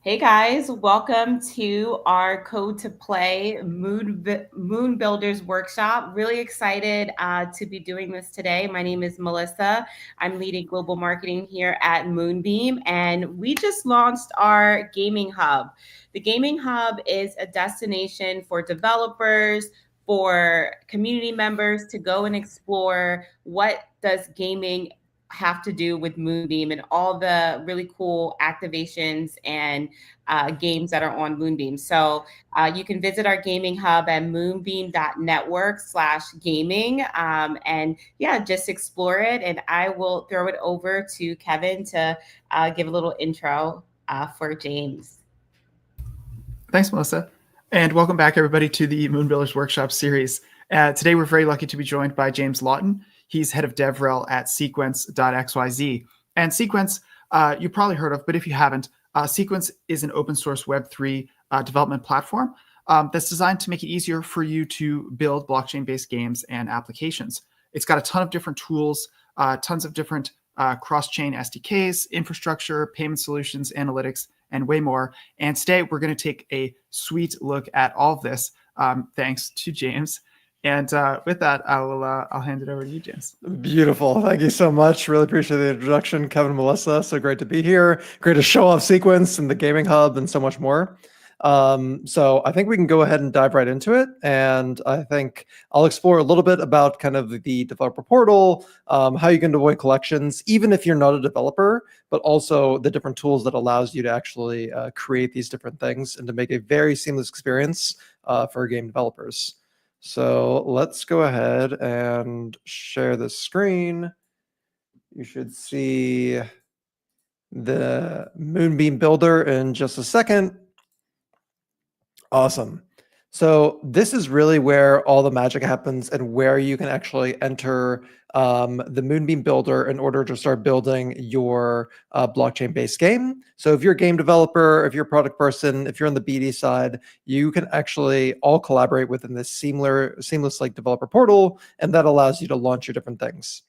Hey guys, welcome to our Code to Play Moonbuilders Workshop. Really excited to be doing this today. My name is Melissa. I'm leading global marketing here at Moonbeam, and we just launched our gaming hub. The gaming hub is a destination for developers, for community members to go and explore what does gaming have to do with Moonbeam and all the really cool activations and games that are on Moonbeam. So you can visit our gaming hub at moonbeam.network/gaming. And yeah, just explore it. And I will throw it over to Kevin to give a little intro for James. Thanks, Melissa. And welcome back, everybody, to the Moonbuilders Workshop series. Today, we're very lucky to be joined by James Lawton. He's head of DevRel at Sequence.xyz. And Sequence, you probably heard of, but if you haven't, Sequence is an open source Web3 development platform that's designed to make it easier for you to build blockchain-based games and applications. It's got a ton of different tools, tons of different cross-chain SDKs, infrastructure, payment solutions, analytics, and way more. And today we're going to take a sweet look at all of this, thanks to James. And with that, I'll hand it over to you, James. Beautiful. Thank you so much. Really appreciate the introduction, Kevin and Melissa. So great to be here. Great to show off Sequence and the gaming hub and so much more. So I think we can go ahead and dive right into it. And I think I'll explore a little bit about kind of the developer portal, how you can deploy collections, even if you're not a developer, but also the different tools that allows you to actually create these different things and to make a very seamless experience for game developers. So let's go ahead and share the screen. You should see the Moonbeam builder in just a second. Awesome. So this is really where all the magic happens and where you can actually enter the Moonbeam builder in order to start building your blockchain-based game. So if you're a game developer, if you're a product person, if you're on the BD side, you can actually all collaborate within this seamless like developer portal, and that allows you to launch your different things.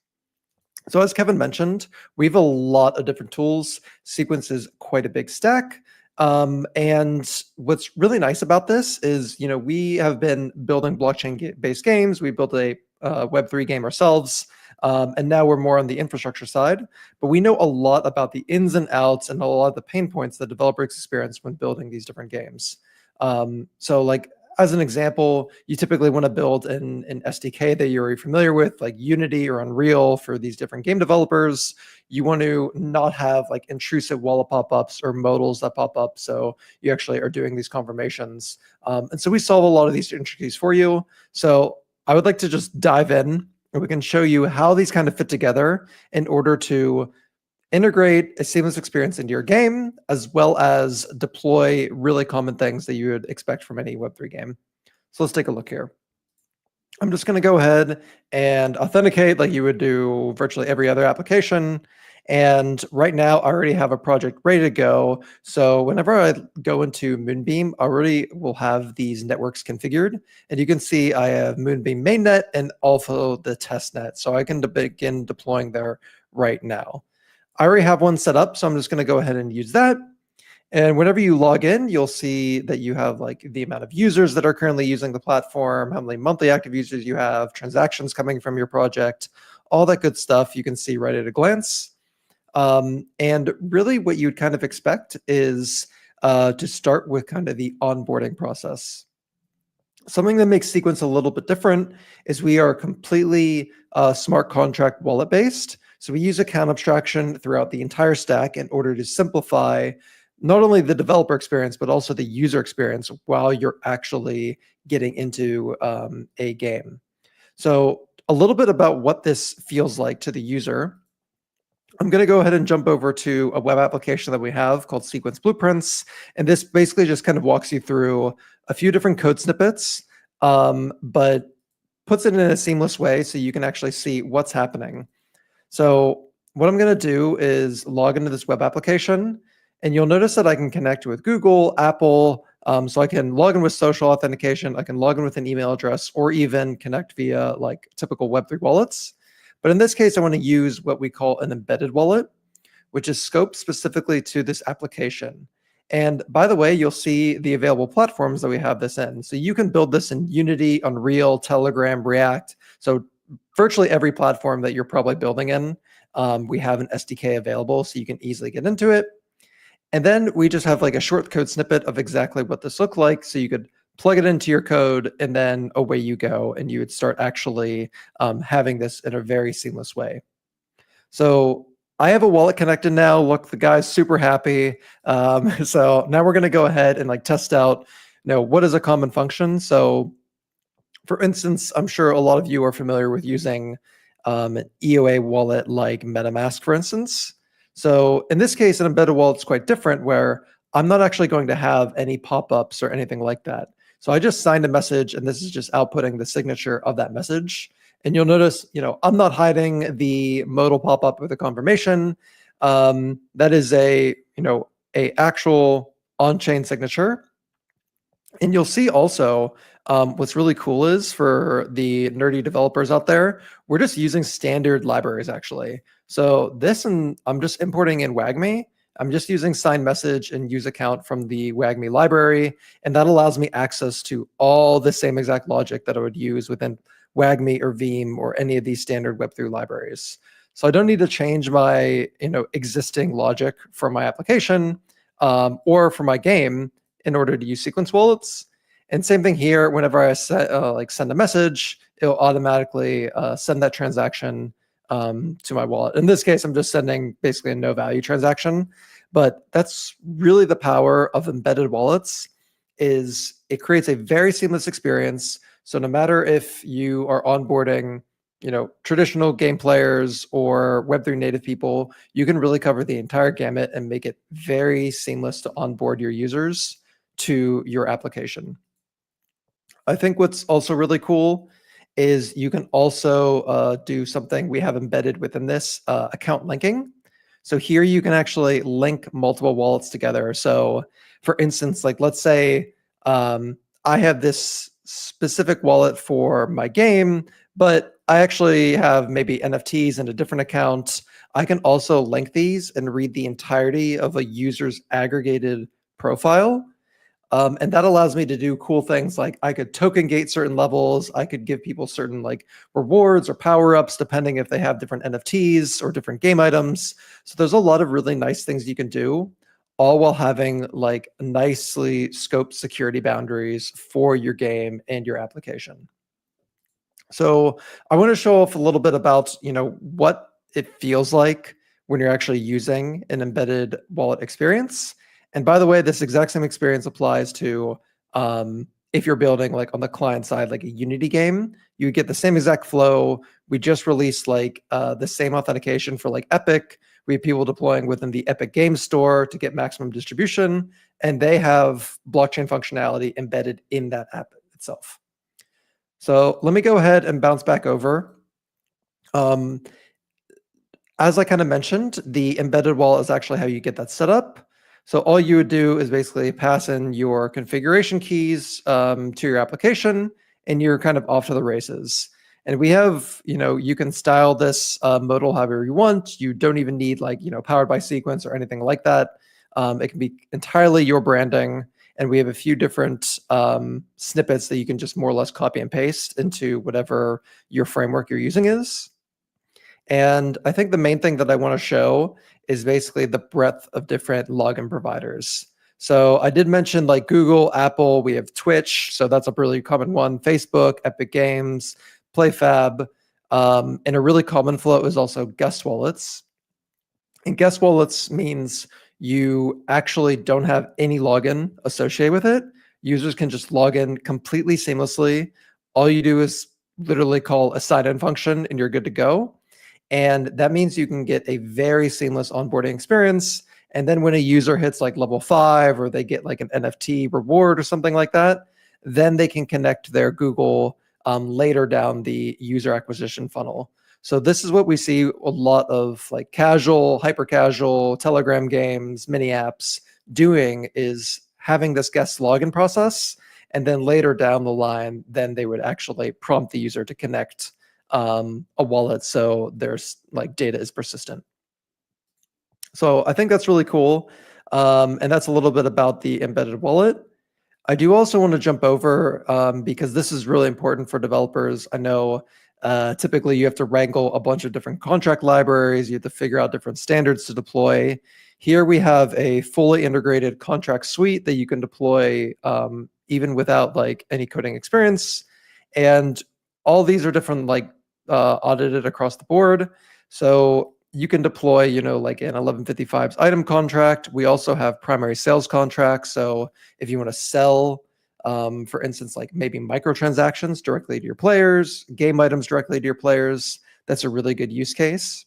So as Kevin mentioned, we have a lot of different tools. Sequence is quite a big stack. And what's really nice about this is, we have been building blockchain-based games. We built a Web3 game ourselves, and now we're more on the infrastructure side. But we know a lot about the ins and outs and a lot of the pain points that developers experience when building these different games. So like, as an example, you typically want to build an SDK that you're already familiar with, like Unity or Unreal for these different game developers. You want to not have like intrusive wallet pop-ups or modals that pop up. So you actually are doing these confirmations. And so we solve a lot of these intricacies for you. So I would like to just dive in and we can show you how these kind of fit together in order to integrate a seamless experience into your game, as well as deploy really common things that you would expect from any Web3 game. So let's take a look here. I'm just going to go ahead and authenticate like you would do virtually every other application. And right now, I already have a project ready to go. So whenever I go into Moonbeam, I already will have these networks configured. And you can see I have Moonbeam mainnet and also the testnet. So I can begin deploying there right now. I already have one set up, so I'm just going to go ahead and use that. And whenever you log in, you'll see that you have like the amount of users that are currently using the platform, how many monthly active users you have, transactions coming from your project, all that good stuff you can see right at a glance. And really what you'd kind of expect is to start with kind of the onboarding process. Something that makes Sequence a little bit different is we are completely smart contract wallet based. So we use account abstraction throughout the entire stack in order to simplify not only the developer experience, but also the user experience while you're actually getting into a game. So a little bit about what this feels like to the user. I'm going to go ahead and jump over to a web application that we have called Sequence Blueprints. And this basically just kind of walks you through a few different code snippets, but puts it in a seamless way so you can actually see what's happening. So what I'm going to do is log into this web application, and you'll notice that I can connect with Google, Apple, so I can log in with social authentication, I can log in with an email address, or even connect via like typical Web3 wallets. But in this case, I want to use what we call an embedded wallet, which is scoped specifically to this application. And by the way, you'll see the available platforms that we have this in. So you can build this in Unity, Unreal, Telegram, React. So virtually every platform that you're probably building in, we have an SDK available, so you can easily get into it. And then we just have like a short code snippet of exactly what this looked like. So you could plug it into your code, and then away you go, and you would start actually having this in a very seamless way. So I have a wallet connected now. Look, the guy's super happy. So now we're going to go ahead and like test out, what is a common function. So for instance, I'm sure a lot of you are familiar with using an EOA wallet like MetaMask, for instance. So in this case, an embedded wallet is quite different, where I'm not actually going to have any pop-ups or anything like that. So I just signed a message, and this is just outputting the signature of that message. And you'll notice, I'm not hiding the modal pop-up with a confirmation. That is a actual on-chain signature. And you'll see also what's really cool is, for the nerdy developers out there, we're just using standard libraries actually. So this, and I'm just importing in WAGMI. I'm just using sign message and use account from the WAGMI library, and that allows me access to all the same exact logic that I would use within WAGMI or Veeam or any of these standard Web3 libraries. So I don't need to change my existing logic for my application or for my game in order to use sequence wallets. And same thing here, whenever I send a message, it'll automatically send that transaction to my wallet. In this case, I'm just sending basically a no value transaction, but that's really the power of embedded wallets. Is it creates a very seamless experience. So no matter if you are onboarding, traditional game players or Web3 native people, you can really cover the entire gamut and make it very seamless to onboard your users to your application. I think what's also really cool is you can also do something we have embedded within this, account linking. So here you can actually link multiple wallets together. So for instance, like let's say I have this specific wallet for my game, but I actually have maybe NFTs in a different account. I can also link these and read the entirety of a user's aggregated profile. And that allows me to do cool things like I could token gate certain levels. I could give people certain like rewards or power-ups depending if they have different NFTs or different game items. So there's a lot of really nice things you can do, all while having like nicely scoped security boundaries for your game and your application. So I want to show off a little bit about, what it feels like when you're actually using an embedded wallet experience. And by the way, this exact same experience applies to if you're building like on the client side, like a Unity game, you get the same exact flow. We just released like the same authentication for like Epic. We have people deploying within the Epic Game Store to get maximum distribution, and they have blockchain functionality embedded in that app itself. So let me go ahead and bounce back over. As I kind of mentioned, the embedded wallet is actually how you get that set up. So all you would do is basically pass in your configuration keys to your application, and you're kind of off to the races. And we have, you can style this modal however you want. You don't even need like, powered by sequence or anything like that. It can be entirely your branding. And we have a few different snippets that you can just more or less copy and paste into whatever your framework you're using is. And I think the main thing that I want to show is basically the breadth of different login providers. So I did mention like Google, Apple, we have Twitch. So that's a really common one. Facebook, Epic Games, PlayFab. And a really common flow is also guest wallets. And guest wallets means you actually don't have any login associated with it. Users can just log in completely seamlessly. All you do is literally call a sign-in function and you're good to go. And that means you can get a very seamless onboarding experience. And then when a user hits like level 5 or they get like an NFT reward or something like that, then they can connect their Google later down the user acquisition funnel. So this is what we see a lot of like casual, hyper casual, Telegram games, mini apps doing, is having this guest login process. And then later down the line, then they would actually prompt the user to connect a wallet, so there's like data is persistent. So I think that's really cool. And that's a little bit about the embedded wallet. I do also want to jump over because this is really important for developers. I know typically you have to wrangle a bunch of different contract libraries. You have to figure out different standards to deploy. Here we have a fully integrated contract suite that you can deploy even without like any coding experience. And all these are different, like audited across the board. So you can deploy, you know, like an 1155's item contract. We also have primary sales contracts. So if you want to sell, for instance, like maybe microtransactions directly to your players, game items directly to your players, that's a really good use case.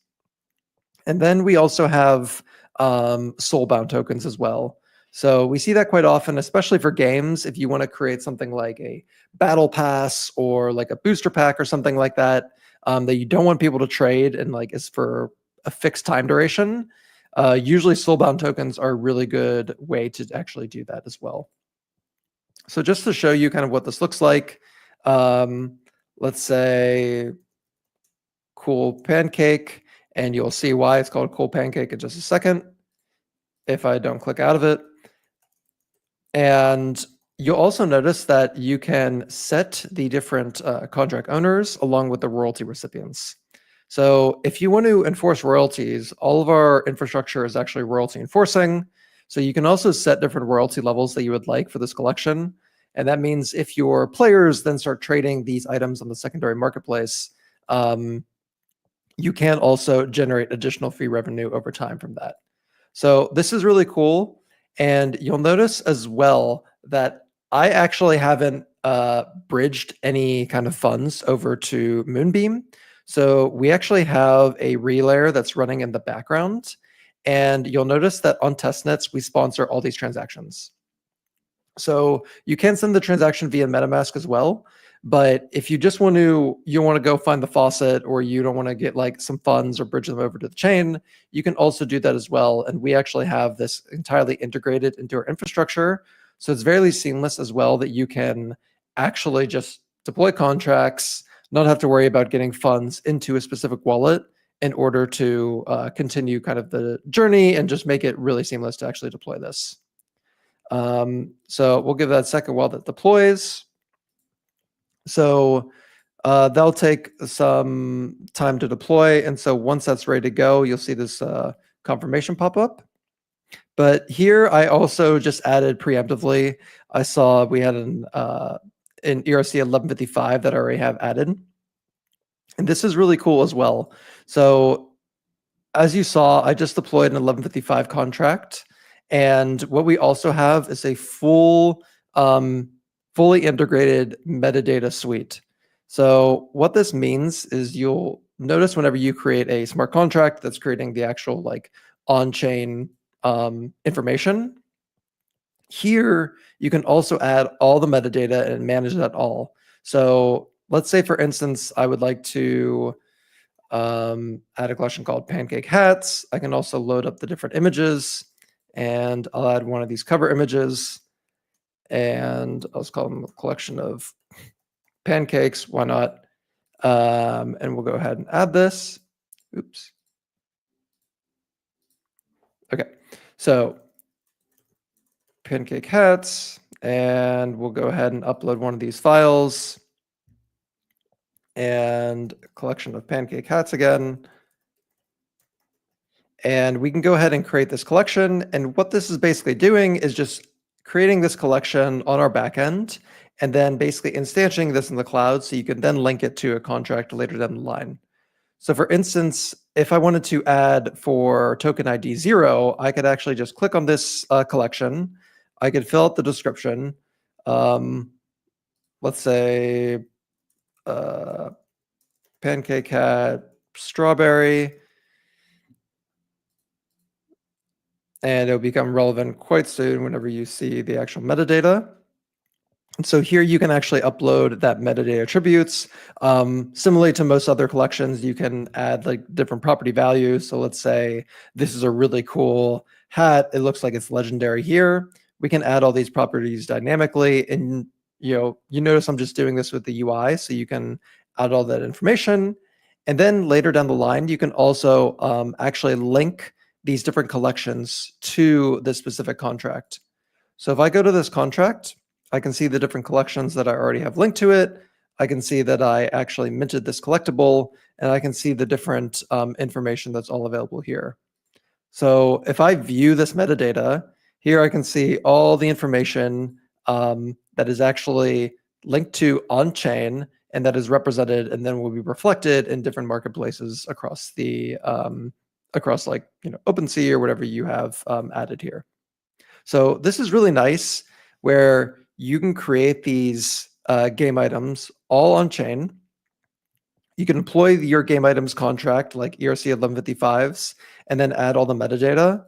And then we also have soulbound tokens as well. So we see that quite often, especially for games. If you want to create something like a battle pass or like a booster pack or something like that, that you don't want people to trade and like is for a fixed time duration, usually soulbound tokens are a really good way to actually do that as well. So just to show you kind of what this looks like, let's say cool pancake, and you'll see why it's called cool pancake in just a second if I don't click out of it. And you'll also notice that you can set the different contract owners along with the royalty recipients. So if you want to enforce royalties, all of our infrastructure is actually royalty enforcing. So you can also set different royalty levels that you would like for this collection. And that means if your players then start trading these items on the secondary marketplace, you can also generate additional fee revenue over time from that. So this is really cool. And you'll notice as well that I actually haven't bridged any kind of funds over to Moonbeam. So we actually have a relayer that's running in the background. And you'll notice that on testnets, we sponsor all these transactions. So you can send the transaction via MetaMask as well. But if you just want to, go find the faucet, or you don't want to get like some funds or bridge them over to the chain, you can also do that as well. And we actually have this entirely integrated into our infrastructure. So it's very seamless as well, that you can actually just deploy contracts, not have to worry about getting funds into a specific wallet in order to continue kind of the journey and just make it really seamless to actually deploy this. So we'll give that a second while that deploys. So that'll take some time to deploy. And so once that's ready to go, you'll see this confirmation pop up. But here I also just added preemptively, I saw we had an ERC 1155 that I already have added. And this is really cool as well. So as you saw, I just deployed an 1155 contract. And what we also have is a fully integrated metadata suite. So what this means is you'll notice whenever you create a smart contract that's creating the actual like on-chain information, here you can also add all the metadata and manage that all. So let's say, for instance, I would like to add a collection called pancake hats. I can also load up the different images, and I'll add one of these cover images, and I'll just call them a collection of pancakes. Why not? And we'll go ahead and add this. Oops. Okay, so pancake hats, and we'll go ahead and upload one of these files, and a collection of pancake hats again. And we can go ahead and create this collection. And what this is basically doing is just creating this collection on our backend, and then basically instantiating this in the cloud so you can then link it to a contract later down the line. So for instance, if I wanted to add for token ID 0, I could actually just click on this collection. I could fill out the description. Let's say pancake hat strawberry. And it'll become relevant quite soon whenever you see the actual metadata. And so here you can actually upload that metadata attributes. Similarly to most other collections, you can add like different property values. So let's say this is a really cool hat. It looks like it's legendary here. We can add all these properties dynamically. And you notice I'm just doing this with the UI, so you can add all that information. And then later down the line, you can also actually link these different collections to this specific contract. So if I go to this contract, I can see the different collections that I already have linked to it. I can see that I actually minted this collectible, and I can see the different information that's all available here. So if I view this metadata, here I can see all the information that is actually linked to on-chain and that is represented and then will be reflected in different marketplaces across the across like OpenSea or whatever you have added here. So this is really nice where you can create these game items all on chain. You can employ your game items contract like ERC 1155s and then add all the metadata.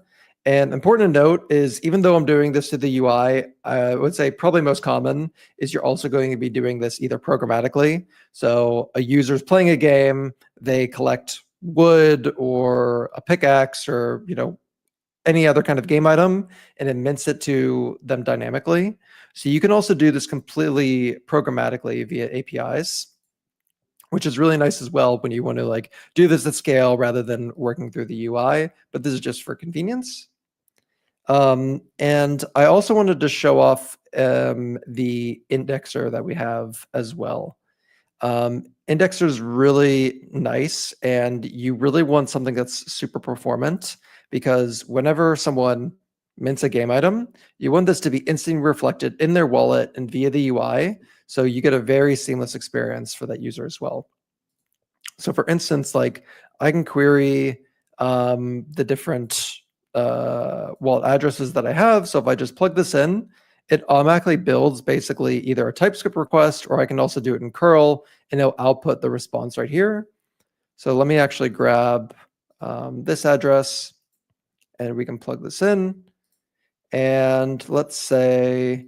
And important to note is even though I'm doing this to the UI, I would say probably most common is you're also going to be doing this either programmatically. So a user's playing a game, they collect wood or a pickaxe or any other kind of game item, and it mints it to them dynamically. So you can also do this completely programmatically via APIs, which is really nice as well when you want to like do this at scale rather than working through the UI, but this is just for convenience. And I also wanted to show off the indexer that we have as well. Indexer is really nice, and you really want something that's super performant because whenever someone mints a game item, you want this to be instantly reflected in their wallet and via the UI, so you get a very seamless experience for that user as well. So for instance, like I can query the different wallet addresses that I have. So if I just plug this in, it automatically builds basically either a TypeScript request, or I can also do it in curl and it'll output the response right here. So let me actually grab this address and we can plug this in. And let's say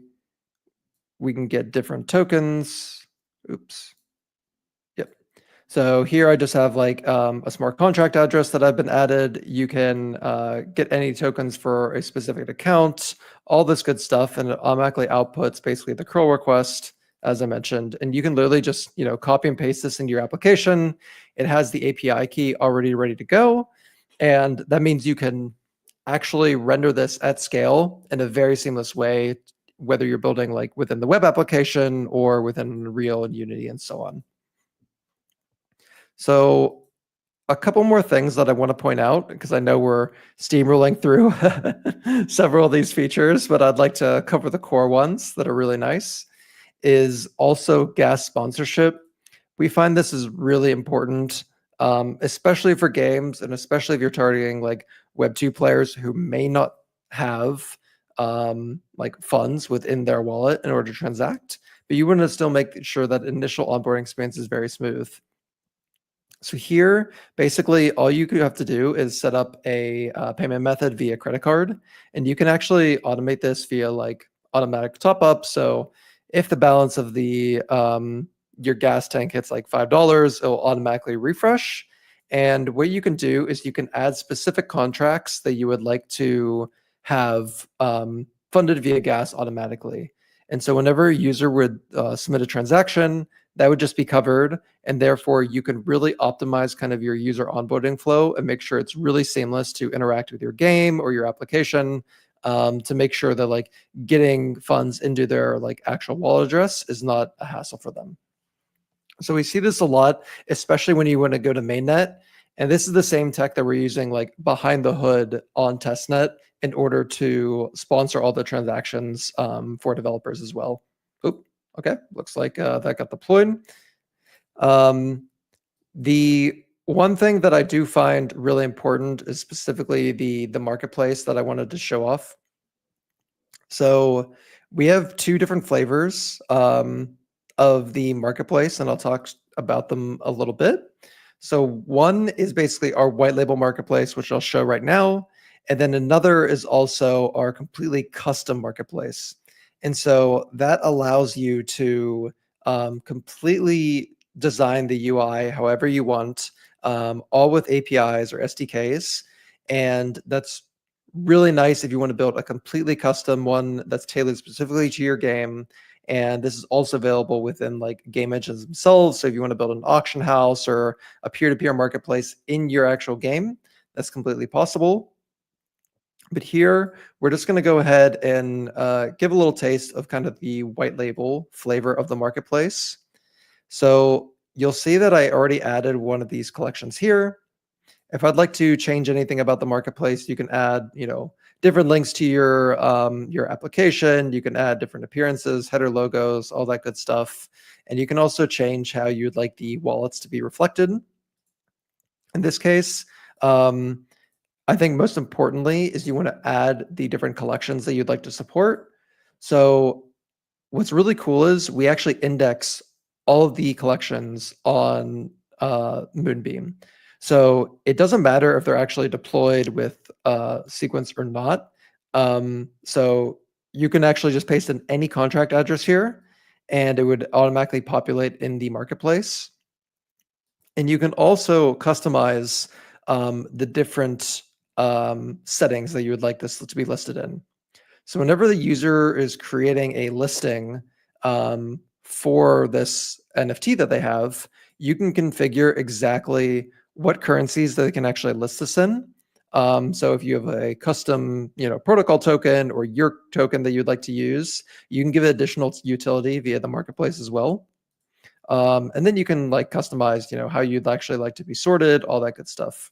we can get different tokens. Oops. Yep. So here I just have like a smart contract address that I've been added. You can get any tokens for a specific account, all this good stuff, and it automatically outputs basically the curl request, as I mentioned. And you can literally just copy and paste this into your application. It has the API key already ready to go, and that means you can actually render this at scale in a very seamless way, whether you're building like within the web application or within Unreal and Unity and so on. So a couple more things that I want to point out, because I know we're steamrolling through several of these features, but I'd like to cover the core ones that are really nice, is also gas sponsorship. We find this is really important, especially for games, and especially if you're targeting like Web 2 players who may not have like funds within their wallet in order to transact, but you want to still make sure that initial onboarding experience is very smooth. So here, basically, all you have to do is set up a payment method via credit card, and you can actually automate this via like automatic top up. So if the balance of the your gas tank hits like $5, it'll automatically refresh. And what you can do is you can add specific contracts that you would like to have funded via gas automatically. And so whenever a user would submit a transaction, that would just be covered. And therefore, you can really optimize kind of your user onboarding flow and make sure it's really seamless to interact with your game or your application, to make sure that like getting funds into their like actual wallet address is not a hassle for them. So we see this a lot, especially when you want to go to mainnet. And this is the same tech that we're using like behind the hood on testnet in order to sponsor all the transactions for developers as well. Oop, okay, looks like that got deployed. The one thing that I do find really important is specifically the marketplace that I wanted to show off. So we have two different flavors of the marketplace, and I'll talk about them a little bit. So one is basically our white label marketplace, which I'll show right now. And then another is also our completely custom marketplace. And so that allows you to completely design the UI however you want, all with APIs or SDKs. And that's really nice if you want to build a completely custom one that's tailored specifically to your game. And this is also available within like game engines themselves. So if you want to build an auction house or a peer-to-peer marketplace in your actual game, that's completely possible. But here, we're just going to go ahead and give a little taste of kind of the white label flavor of the marketplace. So you'll see that I already added one of these collections here. If I'd like to change anything about the marketplace, you can add, different links to your application. You can add different appearances, header logos, all that good stuff. And you can also change how you'd like the wallets to be reflected. In this case, I think most importantly is you want to add the different collections that you'd like to support. So what's really cool is we actually index all of the collections on Moonbeam. So it doesn't matter if they're actually deployed with Sequence or not. So you can actually just paste in any contract address here, and it would automatically populate in the marketplace. And you can also customize the different settings that you would like this to be listed in. So whenever the user is creating a listing for this NFT that they have, you can configure exactly what currencies they can actually list this in. So if you have a custom, protocol token or your token that you'd like to use, you can give it additional utility via the marketplace as well. And then you can customize, how you'd actually like to be sorted, all that good stuff.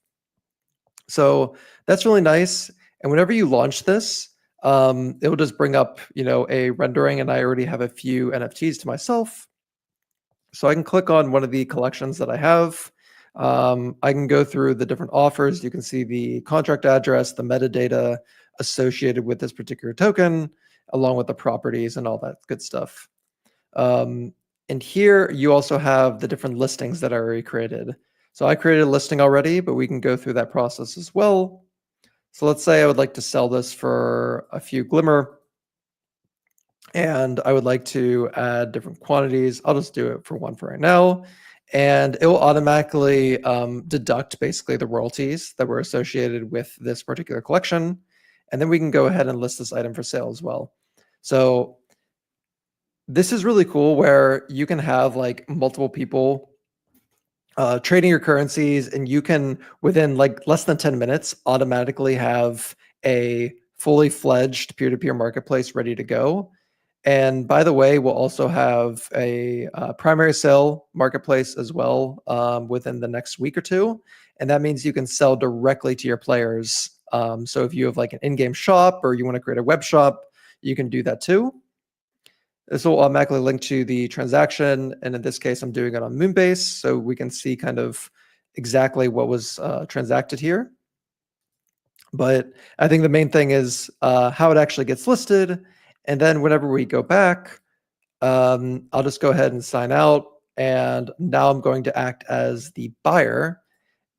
So that's really nice. And whenever you launch this, it'll just bring up, a rendering, and I already have a few NFTs to myself. So I can click on one of the collections that I have. I can go through the different offers. You can see the contract address, the metadata associated with this particular token, along with the properties and all that good stuff. And here you also have the different listings that I already created. So I created a listing already, but we can go through that process as well. So let's say I would like to sell this for a few Glimmer, and I would like to add different quantities. I'll just do it for one for right now. And it will automatically deduct basically the royalties that were associated with this particular collection. And then we can go ahead and list this item for sale as well. So this is really cool where you can have multiple people trading your currencies, and you can, within less than 10 minutes, automatically have a fully fledged peer-to-peer marketplace ready to go. And by the way, we'll also have a primary sale marketplace as well within the next week or two. And that means you can sell directly to your players. So if you have an in-game shop or you want to create a web shop, you can do that too. This will automatically link to the transaction. And in this case, I'm doing it on Moonbase, so we can see kind of exactly what was transacted here. But I think the main thing is how it actually gets listed. And then whenever we go back, I'll just go ahead and sign out. And now I'm going to act as the buyer.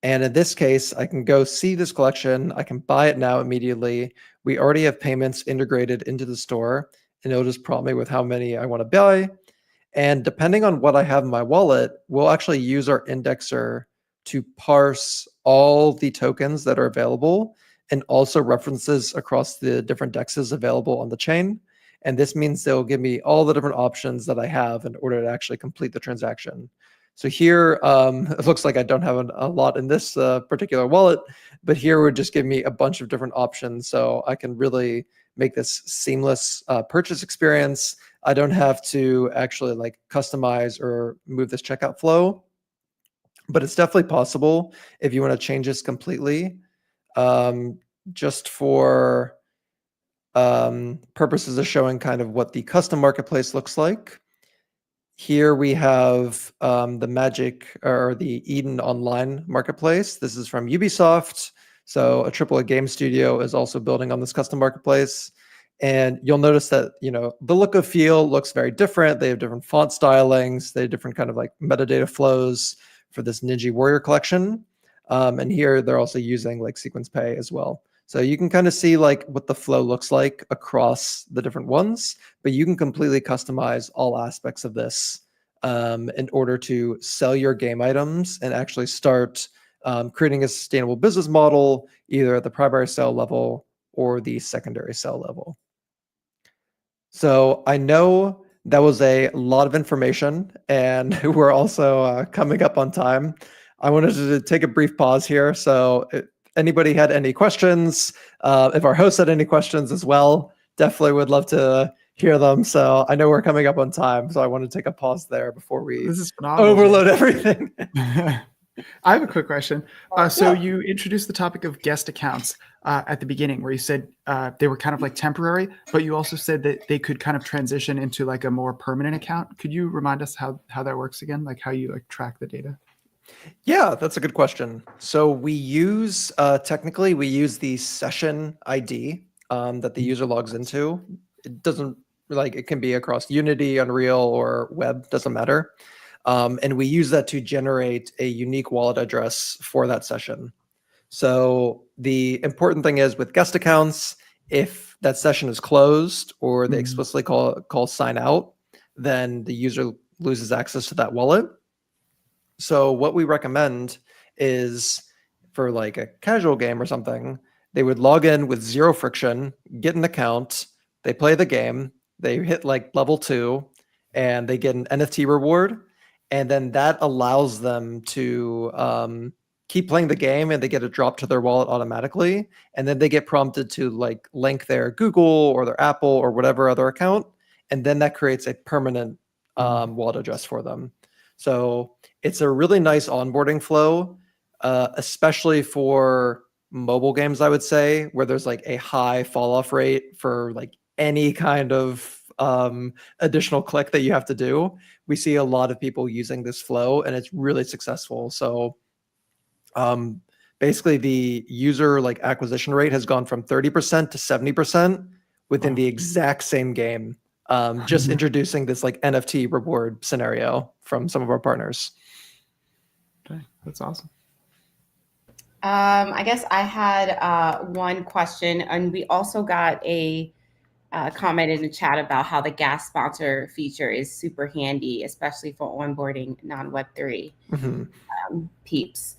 And in this case, I can go see this collection. I can buy it now immediately. We already have payments integrated into the store, and it'll just prompt me with how many I want to buy. And depending on what I have in my wallet, we'll actually use our indexer to parse all the tokens that are available and also references across the different dexes available on the chain. And this means they'll give me all the different options that I have in order to actually complete the transaction. So here, it looks like I don't have a lot in this particular wallet, but here would just give me a bunch of different options. So I can really make this seamless purchase experience. I don't have to actually customize or move this checkout flow, but it's definitely possible if you want to change this completely, just for purposes of showing kind of what the custom marketplace looks like. Here we have the Magic or the Eden Online marketplace. This is from Ubisoft. So a AAA game studio is also building on this custom marketplace. And you'll notice that, the look and feel looks very different. They have different font stylings. They have different kind of metadata flows for this Ninja Warrior collection. And here they're also using Sequence Pay as well. So you can kind of see what the flow looks like across the different ones, but you can completely customize all aspects of this in order to sell your game items and actually start creating a sustainable business model, either at the primary sale level or the secondary sale level. So I know that was a lot of information, and we're also coming up on time. I wanted to take a brief pause here. So anybody had any questions, if our hosts had any questions as well, definitely would love to hear them. So I know we're coming up on time, so I want to take a pause there before we This is phenomenal, overload everything. I have a quick question. So you introduced the topic of guest accounts at the beginning, where you said they were kind of like temporary, but you also said that they could kind of transition into like a more permanent account. Could you remind us how that works again? Like how you like track the data? Yeah, that's a good question. So we use, technically, we use the session ID that the user logs into. It doesn't, like, it can be across Unity, Unreal, or web, doesn't matter. And we use that to generate a unique wallet address for that session. So the important thing is with guest accounts, if that session is closed or they explicitly call sign out, then the user loses access to that wallet. So what we recommend is for like a casual game or something, they would log in with zero friction, get an account, they play the game, they hit like level 2, and they get an NFT reward. And then that allows them to keep playing the game, and they get a drop to their wallet automatically. And then they get prompted to like link their Google or their Apple or whatever other account. And then that creates a permanent wallet address for them. So it's a really nice onboarding flow, especially for mobile games, I would say, where there's like a high fall off rate for like any kind of additional click that you have to do. We see a lot of people using this flow, and it's really successful. So basically the user like acquisition rate has gone from 30% to 70% within the exact same game. Just introducing this like NFT reward scenario from some of our partners. Okay, that's awesome. I guess I had one question, and we also got a comment in the chat about how the gas sponsor feature is super handy, especially for onboarding non-Web3 peeps.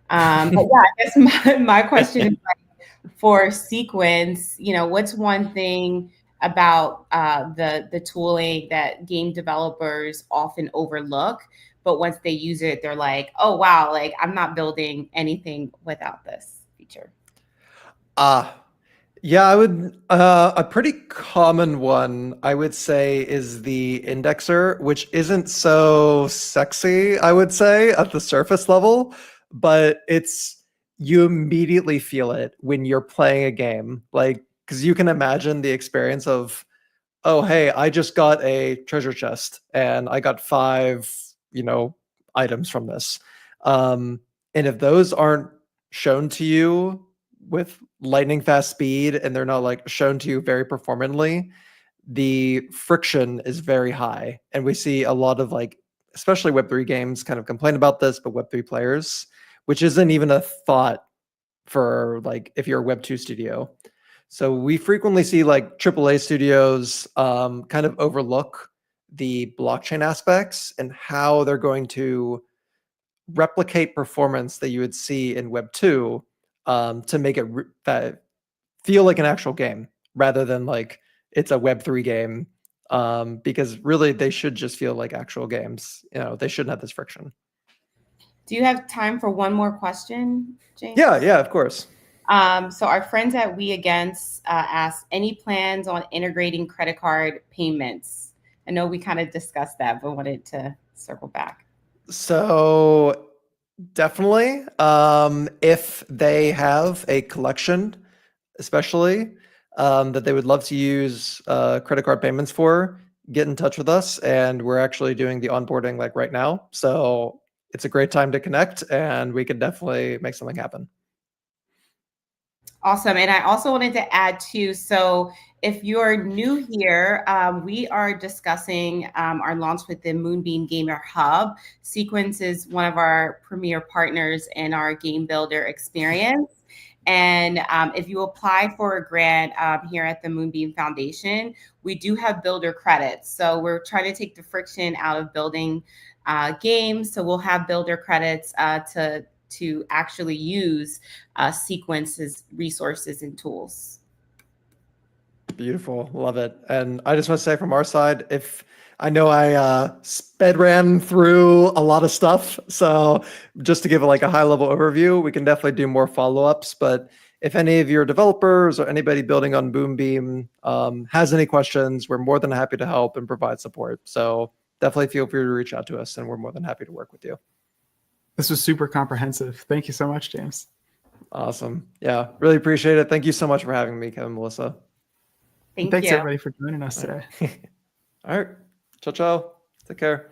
But yeah, I guess my question is like, for Sequence, what's one thing about the tooling that game developers often overlook, but once they use it, they're like, oh wow, like I'm not building anything without this feature. Yeah, I would. A pretty common one, I would say, is the indexer, which isn't so sexy, I would say, at the surface level, but you immediately feel it when you're playing a game. Like, because you can imagine the experience of, oh, hey, I just got a treasure chest and I got 5, items from this. And if those aren't shown to you with lightning fast speed and they're not like shown to you very performantly, the friction is very high. And we see a lot of like, especially Web3 games kind of complain about this, but Web3 players, which isn't even a thought for like if you're a Web2 studio. So we frequently see like AAA studios kind of overlook the blockchain aspects and how they're going to replicate performance that you would see in Web 2 to make it feel like an actual game rather than like it's a Web 3 game. Because really they should just feel like actual games. They shouldn't have this friction. Do you have time for one more question, James? Yeah, of course. So our friends at We Against asked, any plans on integrating credit card payments? I know we kind of discussed that, but wanted to circle back. So definitely, if they have a collection, especially that they would love to use credit card payments for, get in touch with us, and we're actually doing the onboarding like right now. So it's a great time to connect, and we can definitely make something happen. Awesome. And I also wanted to add too, so if you're new here, we are discussing our launch with the Moonbeam Gamer Hub. Sequence is one of our premier partners in our game builder experience. And if you apply for a grant here at the Moonbeam Foundation, we do have builder credits. So we're trying to take the friction out of building games. So we'll have builder credits to actually use Sequence's resources and tools. Beautiful. Love it. And I just want to say from our side, if I know I sped ran through a lot of stuff. So just to give a high level overview, we can definitely do more follow-ups. But if any of your developers or anybody building on Moonbeam has any questions, we're more than happy to help and provide support. So definitely feel free to reach out to us, and we're more than happy to work with you. This was super comprehensive. Thank you so much, James. Awesome. Yeah, really appreciate it. Thank you so much for having me, Kevin, Melissa. Thanks Thanks everybody for joining us today. All right. Ciao, ciao. Take care.